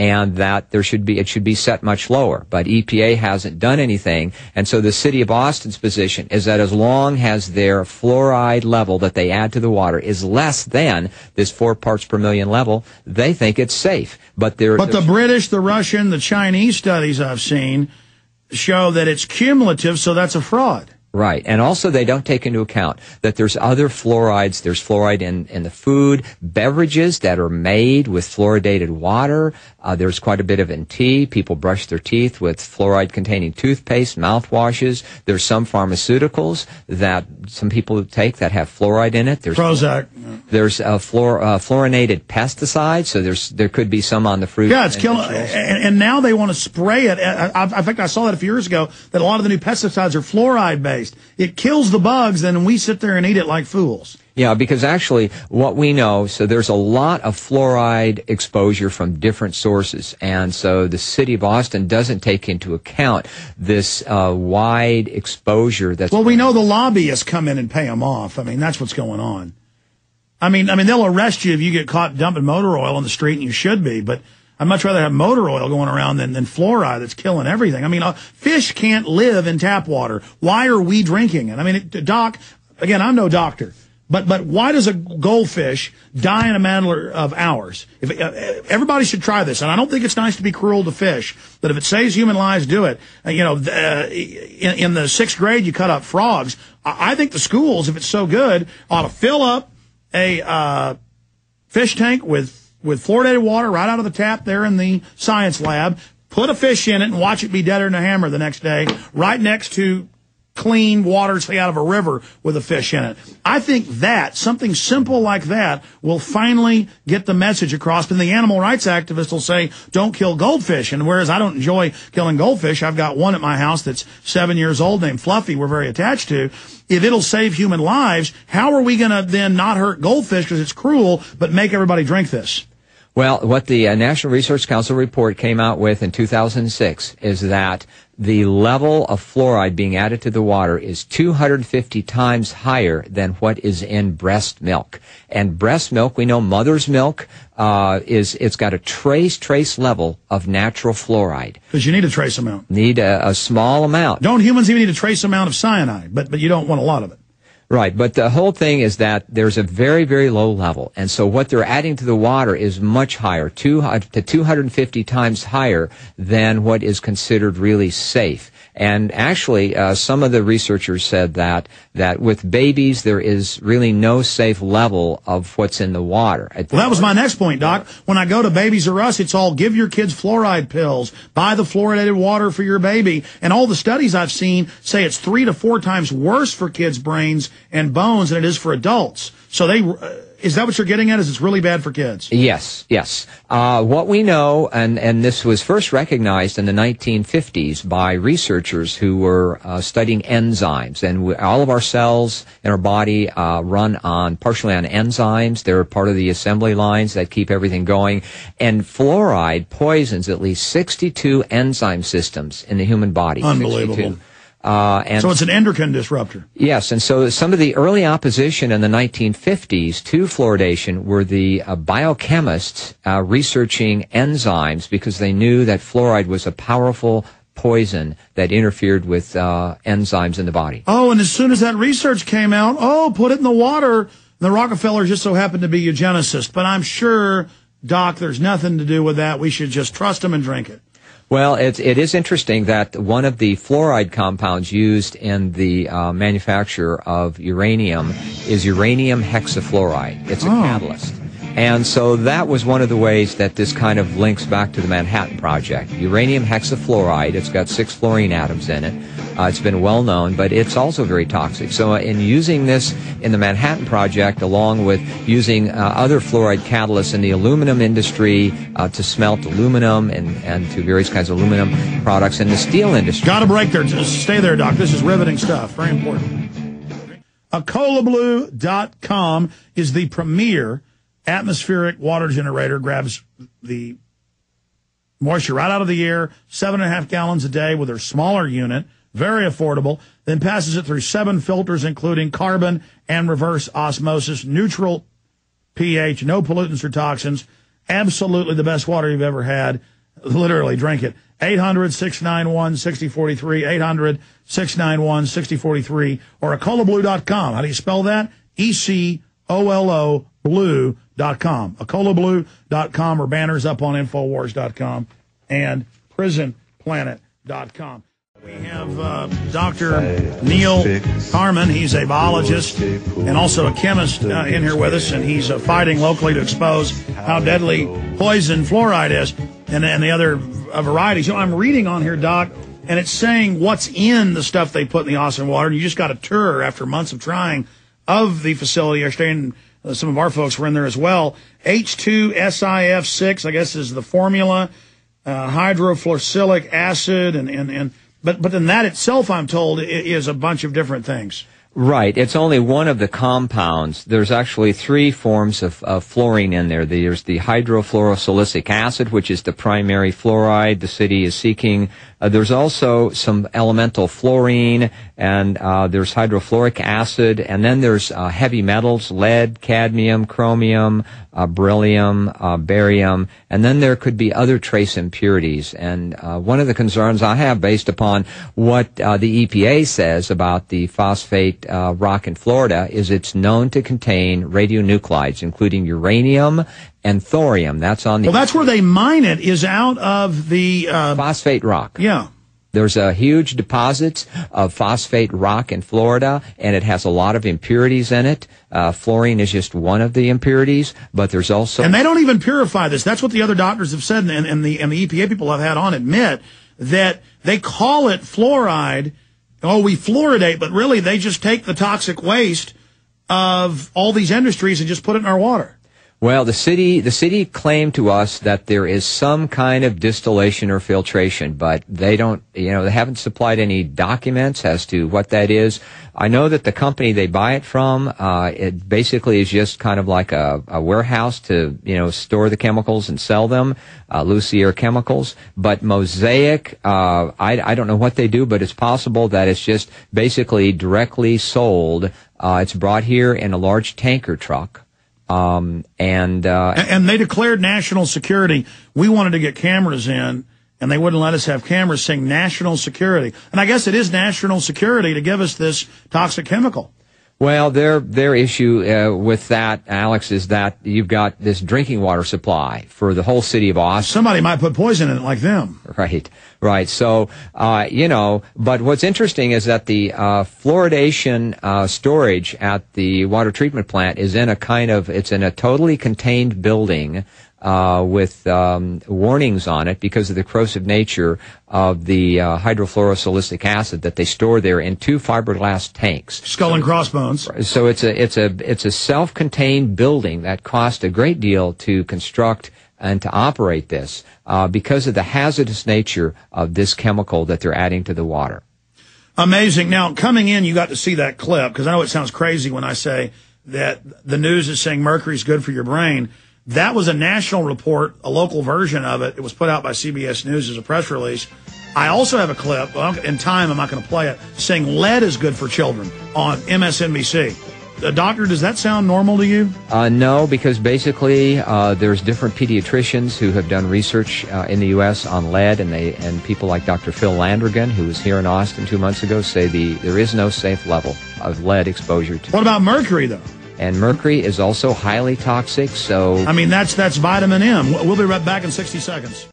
and that it should be set much lower. But EPA hasn't done anything, and so the city of Boston's position is that as long as their fluoride level that they add to the water is less than this 4 parts per million level, they think it's safe. But the British, the Russian, the Chinese studies I've seen show that it's cumulative, so that's a fraud. Right. And also they don't take into account that there's other fluorides. There's fluoride in the food, beverages that are made with fluoridated water. There's quite a bit of it in tea. People brush their teeth with fluoride-containing toothpaste, mouthwashes. There's some pharmaceuticals that some people take that have fluoride in it. There's Prozac. There's fluorinated pesticides, so there could be some on the fruit. Yeah, it's killing. And now they want to spray it. In fact, I saw that a few years ago, that a lot of the new pesticides are fluoride-based. It kills the bugs, and we sit there and eat it like fools. Yeah, because actually what we know, so there's a lot of fluoride exposure from different sources, and so the city of Boston doesn't take into account this wide exposure. Well, we know the lobbyists come in and pay them off. I mean, that's what's going on. I mean, they'll arrest you if you get caught dumping motor oil on the street, and you should be, but I'd much rather have motor oil going around than fluoride that's killing everything. I mean, fish can't live in tap water. Why are we drinking it? I mean, Doc, again, I'm no doctor, but why does a goldfish die in a matter of hours? Everybody should try this, and I don't think it's nice to be cruel to fish, but if it saves human lives, do it. In the 6th grade, you cut up frogs. I think the schools, if it's so good, ought to fill up a fish tank with fluoridated water right out of the tap there in the science lab, put a fish in it and watch it be deader than a hammer the next day, right next to clean water, say, out of a river with a fish in it. I think that, something simple like that, will finally get the message across. And the animal rights activists will say, don't kill goldfish. And whereas I don't enjoy killing goldfish, I've got one at my house that's 7 years old named Fluffy we're very attached to. If it'll save human lives, how are we going to then not hurt goldfish because it's cruel, but make everybody drink this? Well, what the National Research Council report came out with in 2006 is that the level of fluoride being added to the water is 250 times higher than what is in breast milk. And breast milk, we know mother's milk, it's got a trace level of natural fluoride. Because you need a trace amount. Need a small amount. Don't humans even need a trace amount of cyanide, but you don't want a lot of it. Right, but the whole thing is that there's a very, very low level, and so what they're adding to the water is much higher, to 250 times higher than what is considered really safe. And actually, some of the researchers said that with babies, there is really no safe level of what's in the water. Well, that was my next point, Doc. When I go to Babies R Us, it's all give your kids fluoride pills, buy the fluoridated water for your baby. And all the studies I've seen say it's 3 to 4 times worse for kids' brains and bones than it is for adults. So is that what you're getting at? Is it's really bad for kids? Yes. What we know, and this was first recognized in the 1950s by researchers who were studying enzymes. And all of our cells in our body run partially on enzymes. They're part of the assembly lines that keep everything going. And fluoride poisons at least 62 enzyme systems in the human body. Unbelievable. 62. So it's an endocrine disruptor. Yes, and so some of the early opposition in the 1950s to fluoridation were the biochemists researching enzymes because they knew that fluoride was a powerful poison that interfered with enzymes in the body. Oh, and as soon as that research came out, put it in the water. The Rockefellers just so happened to be eugenicists, but I'm sure, Doc, there's nothing to do with that. We should just trust them and drink it. Well, it is interesting that one of the fluoride compounds used in the manufacture of uranium is uranium hexafluoride. It's a catalyst. And so that was one of the ways that this kind of links back to the Manhattan Project. Uranium hexafluoride, it's got 6 fluorine atoms in it. It's been well known, but it's also very toxic. So in using this in the Manhattan Project, along with using other fluoride catalysts in the aluminum industry to smelt aluminum and to various kinds of aluminum products in the steel industry. Got a break there. Just stay there, Doc. This is riveting stuff. Very important. Colablue.com is the premier atmospheric water generator. Grabs the moisture right out of the air, 7.5 gallons a day with their smaller unit. Very affordable, then passes it through 7 filters, including carbon and reverse osmosis, neutral pH, no pollutants or toxins, Absolutely the best water you've ever had. Literally, drink it. 800-691-6043, 800-691-6043, or ecoloblue.com. How do you spell that? ECOLO blue.com. ecoloblue.com, or banners up on Infowars.com and prisonplanet.com. We have Dr. Neil Carman. He's a biologist and also a chemist in here with us, and he's fighting locally to expose how deadly poison fluoride is and the other varieties. You know, I'm reading on here, Doc, and it's saying what's in the stuff they put in the Austin water, and you just got a tour after months of trying of the facility. You're staying, some of our folks were in there as well. H2SIF6, I guess, is the formula, hydrofluorosic acid, but then that itself, I'm told, is a bunch of different things. Right. It's only one of the compounds. There's actually three forms of fluorine in there. There's the hydrofluorosilicic acid, which is the primary fluoride the city is seeking. There's also some elemental fluorine, and there's hydrofluoric acid, and then there's heavy metals, lead, cadmium, chromium, beryllium, barium, and then there could be other trace impurities. And one of the concerns I have, based upon what the EPA says about the phosphate rock in Florida, is it's known to contain radionuclides, including uranium and thorium. That's on the... Well, that's where they mine it, is out of the... phosphate rock. Yeah. There's a huge deposit of phosphate rock in Florida, and it has a lot of impurities in it. Fluorine is just one of the impurities, but there's also... And they don't even purify this. That's what the other doctors have said, and the EPA people I've had on admit that they call it fluoride. Oh, we fluoridate, but really they just take the toxic waste of all these industries and just put it in our water. Well, the city claimed to us that there is some kind of distillation or filtration, but they don't, they haven't supplied any documents as to what that is. I know that the company they buy it from, it basically is just kind of like a warehouse to, store the chemicals and sell them, Lucier Chemicals. But Mosaic, I don't know what they do, but it's possible that it's just basically directly sold. It's brought here in a large tanker truck. And they declared national security. We wanted to get cameras in, and they wouldn't let us have cameras, saying national security. And I guess it is national security to give us this toxic chemical. Well, their issue with that, Alex, is that you've got this drinking water supply for the whole city of Austin. Somebody might put poison in it like them. Right. So, but what's interesting is that the fluoridation storage at the water treatment plant is in it's in a totally contained building with warnings on it because of the corrosive nature of the hydrofluorosilicic acid that they store there in 2 fiberglass tanks. Skull and crossbones. So it's a self-contained building that cost a great deal to construct and to operate this because of the hazardous nature of this chemical that they're adding to the water. Amazing. Now, coming in, you got to see that clip, because I know it sounds crazy when I say that the news is saying mercury's good for your brain. That was a national report, a local version of it. It was put out by CBS News as a press release. I also have a clip, in time I'm not going to play it, saying lead is good for children on MSNBC. Doctor, does that sound normal to you? No, because basically there's different pediatricians who have done research in the U.S. on lead, and people like Dr. Phil Landrigan, who was here in Austin 2 months ago, say there is no safe level of lead exposure to. What about mercury, though? And mercury is also highly toxic, so... I mean, that's vitamin M. We'll be right back in 60 seconds.